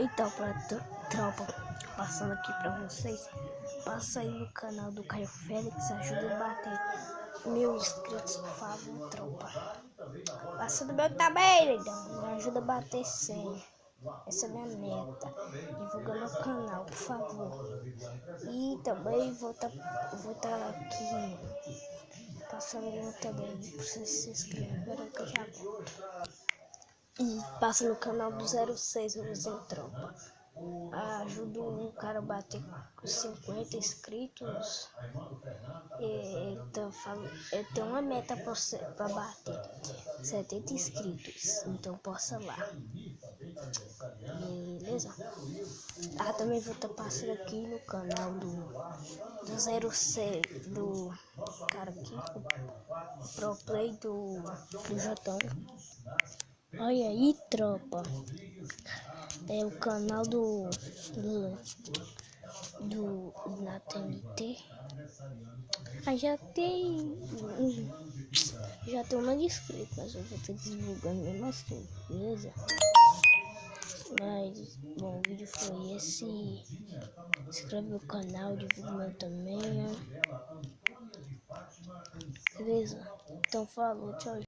Então, tropa, passando aqui pra vocês, passa aí no canal do Caio Félix, ajuda a bater 1000 inscritos, por favor, tropa. Passa no meu também, me ajuda a bater 100. Essa é a minha meta. Divulga meu canal, por favor. E também vou tá aqui passando no também pra vocês se inscreverem que eu já volto. E passa no canal do 06, Luzinho Tropa. Ajuda um cara a bater 50 inscritos. Eu tenho uma meta pra bater 70 inscritos. Então possa lá. Beleza? Também vou estar passando aqui no canal do 06, do cara aqui, o Pro Play do Jotão. Olha aí, tropa. É o canal na TNT. Já tem um inscrito, mas eu vou estar divulgando mesmo assim, beleza? Mas, bom, o vídeo foi esse. Se inscreve no canal, divulga o meu também, né? Beleza? Então falou, tchau.